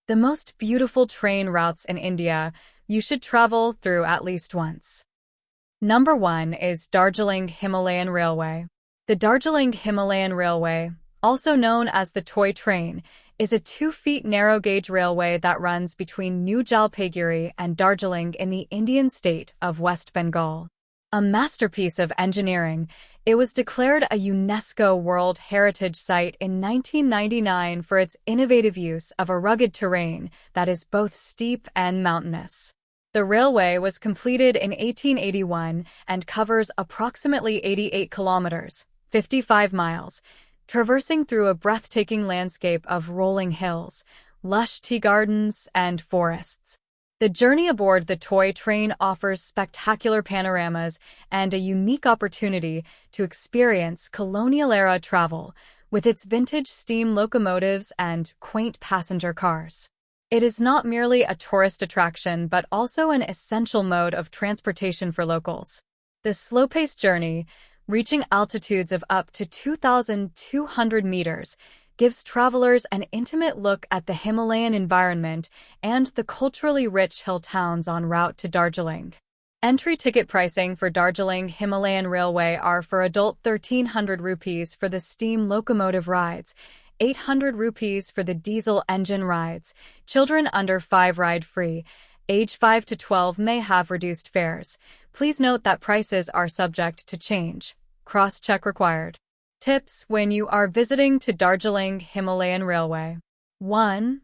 The most beautiful train routes in India you should travel through at least once. Number 1 is Darjeeling Himalayan Railway. The Darjeeling Himalayan Railway, also known as the toy train, is a 2-feet narrow-gauge railway that runs between New Jalpaiguri and Darjeeling in the Indian state of West Bengal. A masterpiece of engineering, it was declared a UNESCO World Heritage Site in 1999 for its innovative use of a rugged terrain that is both steep and mountainous. The railway was completed in 1881 and covers approximately 88 kilometers, 55 miles, traversing through a breathtaking landscape of rolling hills, lush tea gardens, and forests. The journey aboard the toy train offers spectacular panoramas and a unique opportunity to experience colonial-era travel with its vintage steam locomotives and quaint passenger cars. It is not merely a tourist attraction but also an essential mode of transportation for locals. The slow-paced journey, reaching altitudes of up to 2,200 meters, gives travelers an intimate look at the Himalayan environment and the culturally rich hill towns en route to Darjeeling. Entry ticket pricing for Darjeeling Himalayan Railway are for adult 1,300 rupees for the steam locomotive rides, 800 rupees for the diesel engine rides. Children under 5 ride free. Age 5 to 12 may have reduced fares. Please note that prices are subject to change. Cross-check required. Tips when you are visiting to Darjeeling Himalayan Railway. 1.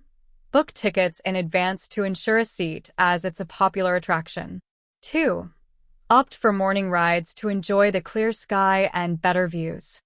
Book tickets in advance to ensure a seat as it's a popular attraction. 2. Opt for morning rides to enjoy the clear sky and better views.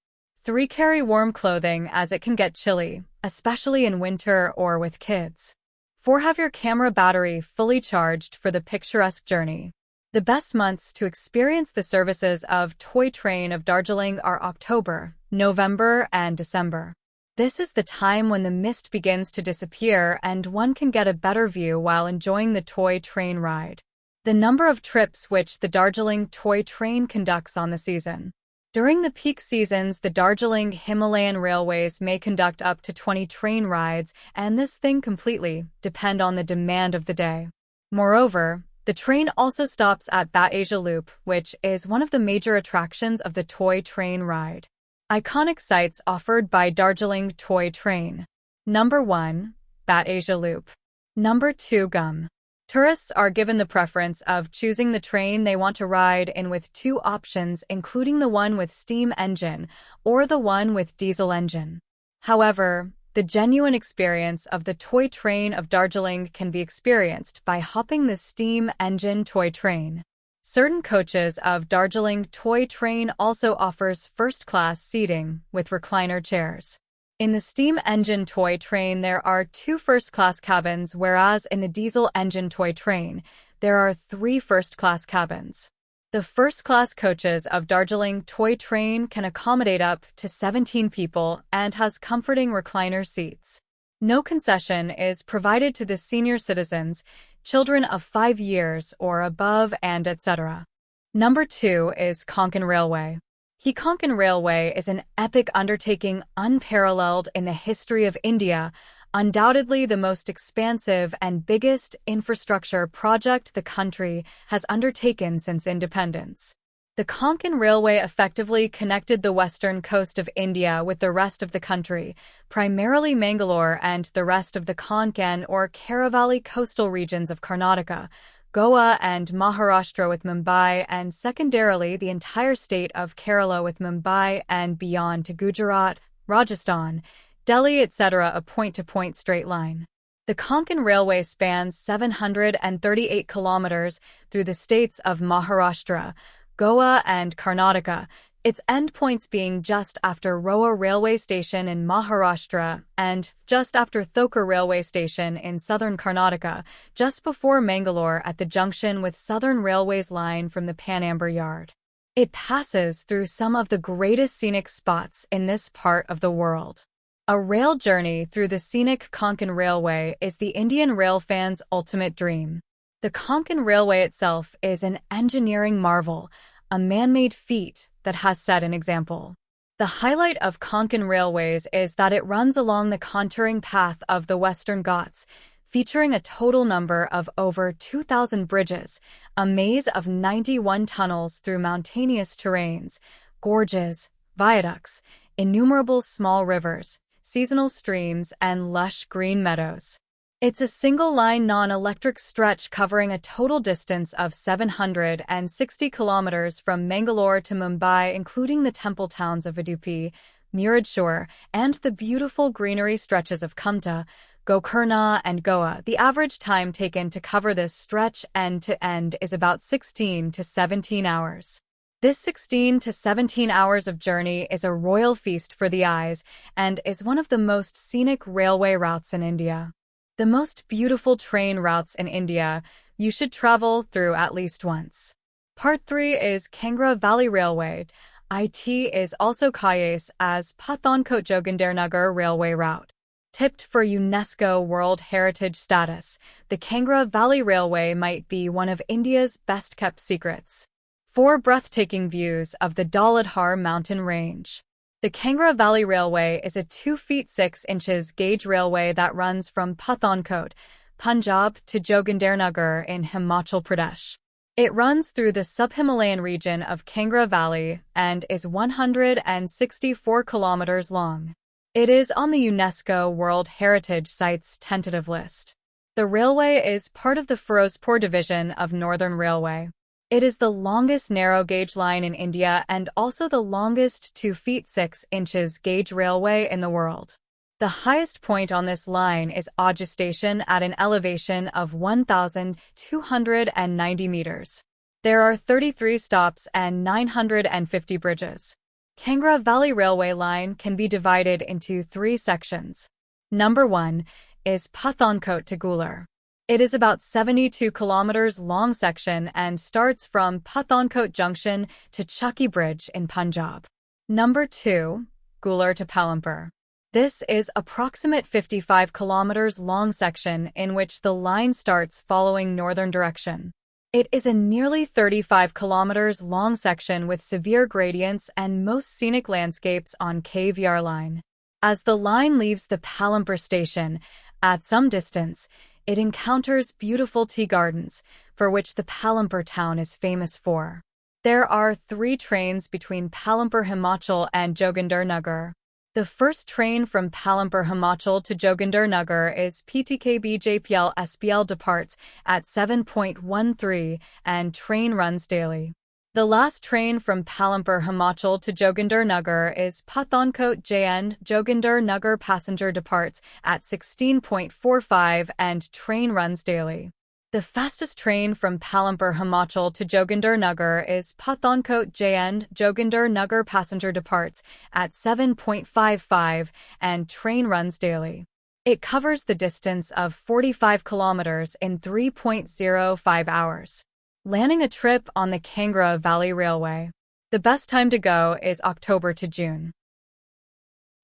3. Carry warm clothing as it can get chilly, especially in winter or with kids. 4. Have your camera battery fully charged for the picturesque journey. The best months to experience the services of Toy Train of Darjeeling are October, November, and December. This is the time when the mist begins to disappear and one can get a better view while enjoying the toy train ride. The number of trips which the Darjeeling Toy Train conducts on the season. During the peak seasons, the Darjeeling Himalayan Railways may conduct up to 20 train rides, and this thing completely depend on the demand of the day. Moreover, the train also stops at Bat Asia Loop, which is one of the major attractions of the toy train ride. Iconic sites offered by Darjeeling Toy Train. Number 1. Bat Asia Loop. Number 2. GUM. Tourists are given the preference of choosing the train they want to ride in with 2 options, including the one with steam engine or the one with diesel engine. However, the genuine experience of the toy train of Darjeeling can be experienced by hopping the steam engine toy train. Certain coaches of Darjeeling Toy Train also offers first-class seating with recliner chairs. In the steam engine toy train, there are 2 first-class cabins, whereas in the diesel engine toy train, there are 3 first-class cabins. The first-class coaches of Darjeeling Toy Train can accommodate up to 17 people and has comforting recliner seats. No concession is provided to the senior citizens, children of 5 years or above, and etc. Number 2 is Konkan Railway. Konkan Railway is an epic undertaking unparalleled in the history of India, undoubtedly the most expansive and biggest infrastructure project the country has undertaken since independence. The Konkan Railway effectively connected the western coast of India with the rest of the country, primarily Mangalore and the rest of the Konkan or Karavalli coastal regions of Karnataka, Goa and Maharashtra with Mumbai, and secondarily the entire state of Kerala with Mumbai and beyond to Gujarat, Rajasthan, Delhi, etc. a point-to-point straight line. The Konkan Railway spans 738 kilometers through the states of Maharashtra, Goa, and Karnataka, its endpoints being just after Roa Railway Station in Maharashtra and just after Thokar Railway Station in southern Karnataka, just before Mangalore at the junction with Southern Railway's line from the Panamber Yard. It passes through some of the greatest scenic spots in this part of the world. A rail journey through the scenic Konkan Railway is the Indian rail fan's ultimate dream. The Konkan Railway itself is an engineering marvel, a man-made feat that has set an example. The highlight of Konkan Railways is that it runs along the contouring path of the Western Ghats, featuring a total number of over 2,000 bridges, a maze of 91 tunnels through mountainous terrains, gorges, viaducts, innumerable small rivers, seasonal streams, and lush green meadows. It's a single-line non-electric stretch covering a total distance of 760 kilometers from Mangalore to Mumbai, including the temple towns of Udupi, Murudeshwar, and the beautiful greenery stretches of Kumta, Gokarna, and Goa. The average time taken to cover this stretch end-to-end is about 16 to 17 hours. This 16 to 17 hours of journey is a royal feast for the eyes and is one of the most scenic railway routes in India. The most beautiful train routes in India you should travel through at least once. Part 3 is Kangra Valley Railway. It is also known as Pathankot Jogindernagar Railway Route. Tipped for UNESCO World Heritage status, the Kangra Valley Railway might be one of India's best-kept secrets. 4 breathtaking views of the Dauladhar mountain range. The Kangra Valley Railway is a 2 feet 6 inches gauge railway that runs from Pathankot, Punjab to Jogindernagar in Himachal Pradesh. It runs through the sub-Himalayan region of Kangra Valley and is 164 kilometers long. It is on the UNESCO World Heritage Sites tentative list. The railway is part of the Firozpur division of Northern Railway. It is the longest narrow-gauge line in India and also the longest 2 feet 6 inches gauge railway in the world. The highest point on this line is Ajah Station at an elevation of 1,290 meters. There are 33 stops and 950 bridges. Kangra Valley Railway line can be divided into 3 sections. Number 1 is Pathankot to Gular. It is about 72 kilometers long section and starts from Pathankot Junction to Chakki Bridge in Punjab. Number 2, Gular to Palampur. This is approximate 55 kilometers long section in which the line starts following northern direction. It is a nearly 35 kilometers long section with severe gradients and most scenic landscapes on KVR line. As the line leaves the Palampur station, at some distance, it encounters beautiful tea gardens, for which the Palampur town is famous for. There are 3 trains between Palampur Himachal and Jogindernagar. The first train from Palampur Himachal to Jogindernagar is PTKB JPL SPL departs at 7.13 and train runs daily. The last train from Palampur Himachal to Jogindernagar is Pathankot JN Jogindernagar passenger departs at 16.45 and train runs daily. The fastest train from Palampur Himachal to Jogindernagar is Pathankot JN Jogindernagar passenger departs at 7.55 and train runs daily. It covers the distance of 45 kilometers in 3.05 hours. Planning a trip on the Kangra Valley Railway. The best time to go is October to June.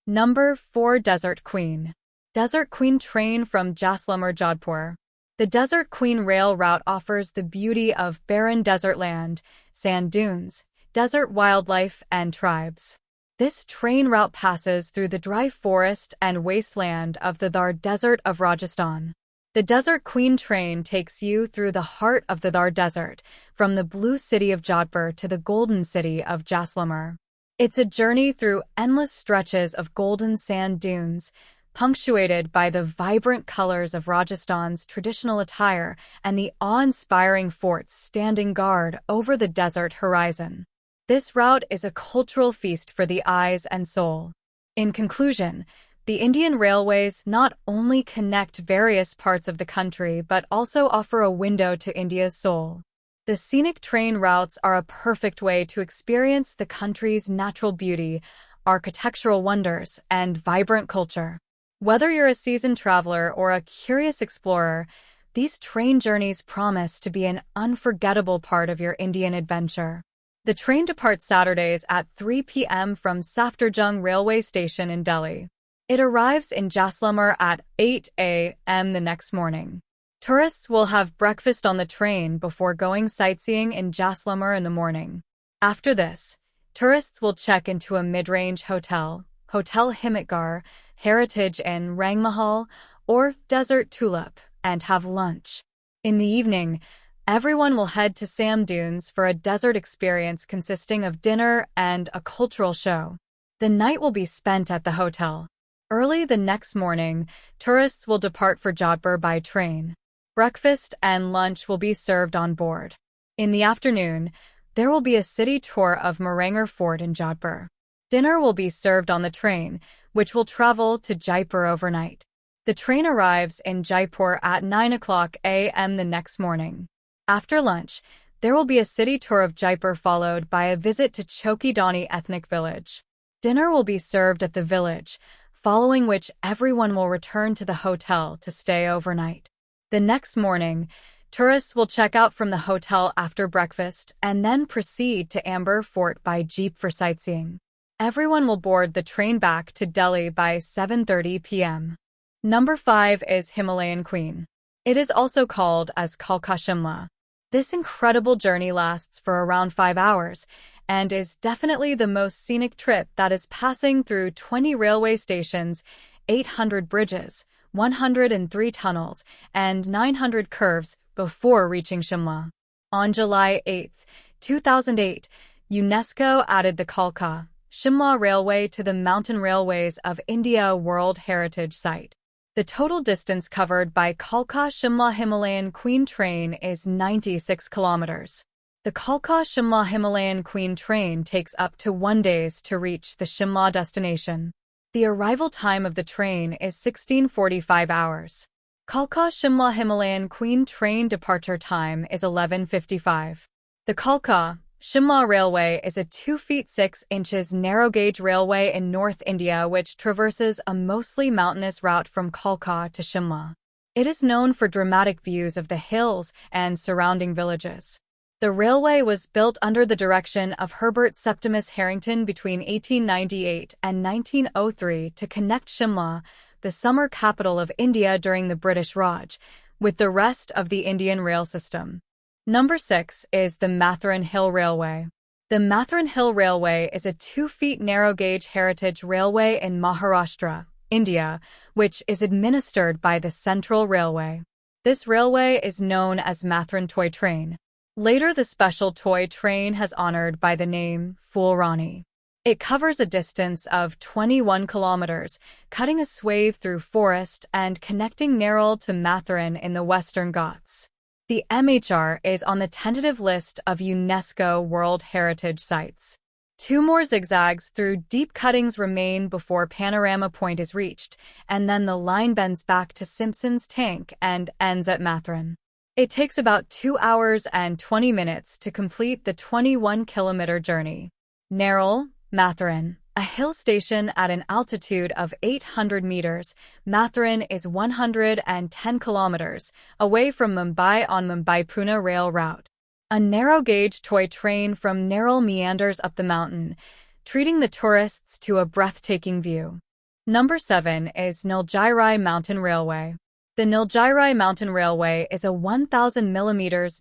Number 4 Desert Queen. Desert Queen train from Jaisalmer Jodhpur. The Desert Queen rail route offers the beauty of barren desert land, sand dunes, desert wildlife, and tribes. This train route passes through the dry forest and wasteland of the Thar Desert of Rajasthan. The Desert Queen train takes you through the heart of the Thar Desert, from the blue city of Jodhpur to the golden city of Jaisalmer. It's a journey through endless stretches of golden sand dunes, punctuated by the vibrant colors of Rajasthan's traditional attire and the awe-inspiring forts standing guard over the desert horizon. This route is a cultural feast for the eyes and soul. In conclusion, the Indian railways not only connect various parts of the country but also offer a window to India's soul. The scenic train routes are a perfect way to experience the country's natural beauty, architectural wonders, and vibrant culture. Whether you're a seasoned traveler or a curious explorer, these train journeys promise to be an unforgettable part of your Indian adventure. The train departs Saturdays at 3 p.m. from Safdarjung railway station in Delhi. It arrives in Jaisalmer at 8 a.m. the next morning. Tourists will have breakfast on the train before going sightseeing in Jaisalmer in the morning. After this, tourists will check into a mid-range hotel, Hotel Himatgarh, Heritage Inn Rangmahal, or Desert Tulip, and have lunch. In the evening, everyone will head to sand dunes for a desert experience consisting of dinner and a cultural show. The night will be spent at the hotel. Early the next morning, tourists will depart for Jodhpur by train. Breakfast and lunch will be served on board. In the afternoon, there will be a city tour of Marangarh Fort in Jodhpur. Dinner will be served on the train, which will travel to Jaipur overnight. The train arrives in Jaipur at 9 a.m. the next morning. After lunch, there will be a city tour of Jaipur followed by a visit to Chowki Dani ethnic village. Dinner will be served at the village, following which everyone will return to the hotel to stay overnight. The next morning, tourists will check out from the hotel after breakfast and then proceed to Amber Fort by jeep for sightseeing. Everyone will board the train back to Delhi by 7:30 p.m. Number 5 is Himalayan Queen. It is also called as Kalka Shimla. This incredible journey lasts for around 5 hours and is definitely the most scenic trip that is passing through 20 railway stations, 800 bridges, 103 tunnels, and 900 curves before reaching Shimla. On July 8, 2008, UNESCO added the Kalka Shimla Railway to the Mountain Railways of India World Heritage Site. The total distance covered by Kalka Shimla Himalayan Queen train is 96 kilometers. The Kalka Shimla Himalayan Queen train takes up to 1 day to reach the Shimla destination. The arrival time of the train is 16:45 hours. Kalka Shimla Himalayan Queen train departure time is 11:55. The Kalka Shimla Railway is a 2 feet 6 inches narrow-gauge railway in North India which traverses a mostly mountainous route from Kalka to Shimla. It is known for dramatic views of the hills and surrounding villages. The railway was built under the direction of Herbert Septimus Harrington between 1898 and 1903 to connect Shimla, the summer capital of India during the British Raj, with the rest of the Indian rail system. Number 6 is the Matheran Hill Railway. The Matheran Hill Railway is a 2 feet narrow-gauge heritage railway in Maharashtra, India, which is administered by the Central Railway. This railway is known as Matheran Toy Train. Later, the special toy train has honored by the name Phul Rani. It covers a distance of 21 kilometers, cutting a swathe through forest and connecting Nerul to Matheran in the Western Ghats. The MHR is on the tentative list of UNESCO World Heritage Sites. 2 more zigzags through deep cuttings remain before Panorama Point is reached, and then the line bends back to Simpson's Tank and ends at Matheran. It takes about 2 hours and 20 minutes to complete the 21-kilometer journey. Nerul, Matheran, a hill station at an altitude of 800 meters, Matheran is 110 kilometers away from Mumbai on Mumbai-Pune rail route. A narrow-gauge toy train from Nerul meanders up the mountain, treating the tourists to a breathtaking view. Number 7 is Nilgiris Mountain Railway. The Nilgiris Mountain Railway is a 1,000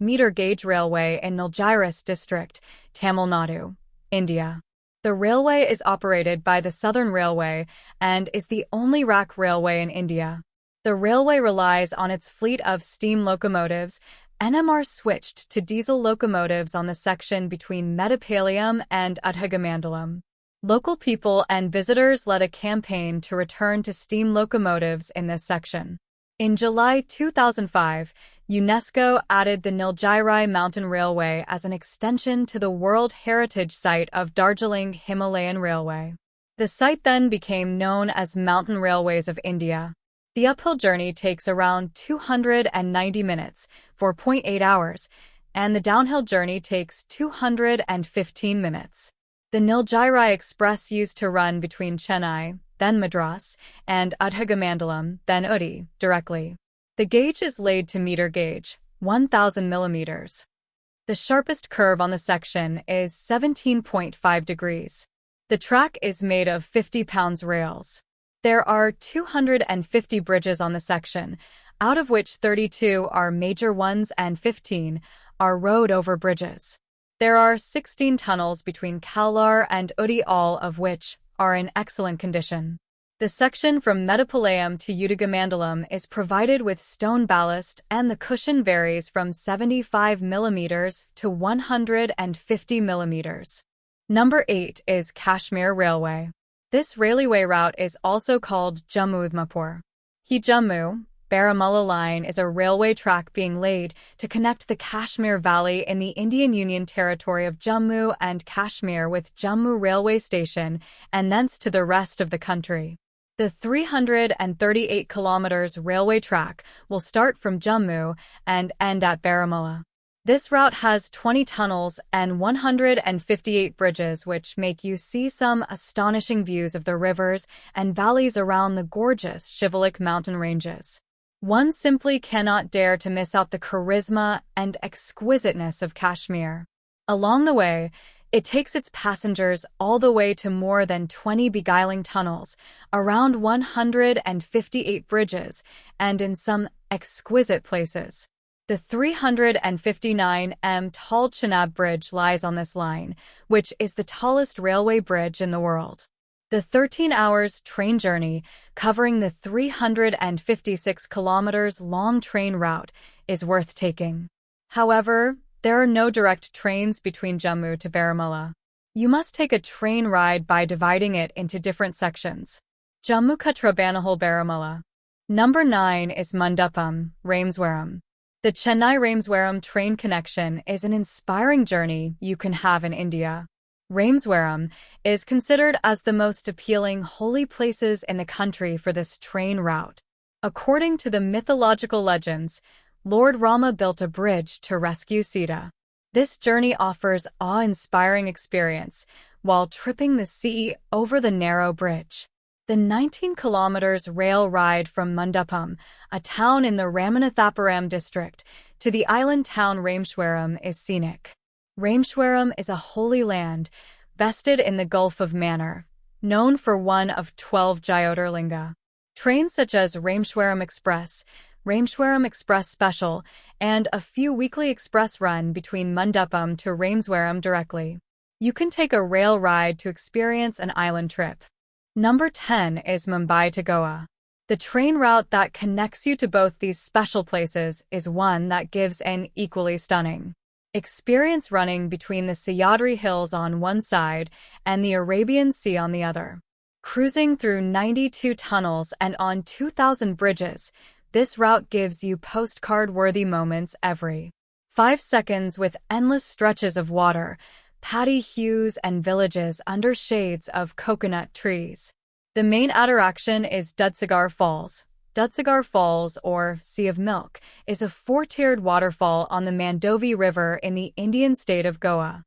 meter gauge railway in Nilgiris district, Tamil Nadu, India. The railway is operated by the Southern Railway and is the only rack railway in India. The railway relies on its fleet of steam locomotives. NMR switched to diesel locomotives on the section between Mettapalayam and Udhagamandalam. Local people and visitors led a campaign to return to steam locomotives in this section. In July 2005, UNESCO added the Nilgiris Mountain Railway as an extension to the World Heritage Site of Darjeeling Himalayan Railway. The site then became known as Mountain Railways of India. The uphill journey takes around 290 minutes, 4.8 hours, and the downhill journey takes 215 minutes. The Nilgiris Express used to run between Chennai, then Madras, and Udhagamandalam, then Uti, directly. The gauge is laid to meter gauge, 1,000 millimeters. The sharpest curve on the section is 17.5 degrees. The track is made of 50-pound rails. There are 250 bridges on the section, out of which 32 are major ones and 15 are road-over bridges. There are 16 tunnels between Kallar and Uti, all of which are in excellent condition. The section from Mettupalayam to Udagamandalem is provided with stone ballast and the cushion varies from 75 mm to 150 mm. Number 8 is Kashmir Railway. This railway route is also called Jammu-Udhampur. Jammu Baramulla line is a railway track being laid to connect the Kashmir Valley in the Indian Union territory of Jammu and Kashmir with Jammu railway station and thence to the rest of the country. The 338 kilometers railway track will start from Jammu and end at Baramulla. This route has 20 tunnels and 158 bridges which make you see some astonishing views of the rivers and valleys around the gorgeous Shivalik mountain ranges. One simply cannot dare to miss out the charisma and exquisiteness of Kashmir. Along the way, it takes its passengers all the way to more than 20 beguiling tunnels, around 158 bridges, and in some exquisite places. The 359 tall Chenab Bridge lies on this line, which is the tallest railway bridge in the world. The 13 hours train journey, covering the 356 kilometers long train route, is worth taking. However, there are no direct trains between Jammu to Baramulla. You must take a train ride by dividing it into different sections. Jammu Katra Banihal Baramulla. Number 9 is Mundapam, Rameswaram. The Chennai-Rameswaram train connection is an inspiring journey you can have in India. Rameswaram is considered as the most appealing holy places in the country for this train route. According to the mythological legends, Lord Rama built a bridge to rescue Sita. This journey offers awe-inspiring experience while tripping the sea over the narrow bridge. The 19 kilometers rail ride from Mundapam, a town in the Ramanathapuram district, to the island town Rameswaram is scenic. Rameswaram is a holy land, vested in the Gulf of Mannar, known for one of 12 Jyotirlinga. Trains such as Rameswaram Express Special, and a few weekly express run between Mundapam to Rameswaram directly. You can take a rail ride to experience an island trip. Number 10 is Mumbai to Goa. The train route that connects you to both these special places is one that gives an equally stunning experience running between the Sahyadri Hills on one side and the Arabian Sea on the other. Cruising through 92 tunnels and on 2,000 bridges, this route gives you postcard-worthy moments every 5 seconds with endless stretches of water, paddy hues and villages under shades of coconut trees. The main attraction is Dudhsagar Falls. Dudhsagar Falls, or Sea of Milk, is a 4-tiered waterfall on the Mandovi River in the Indian state of Goa.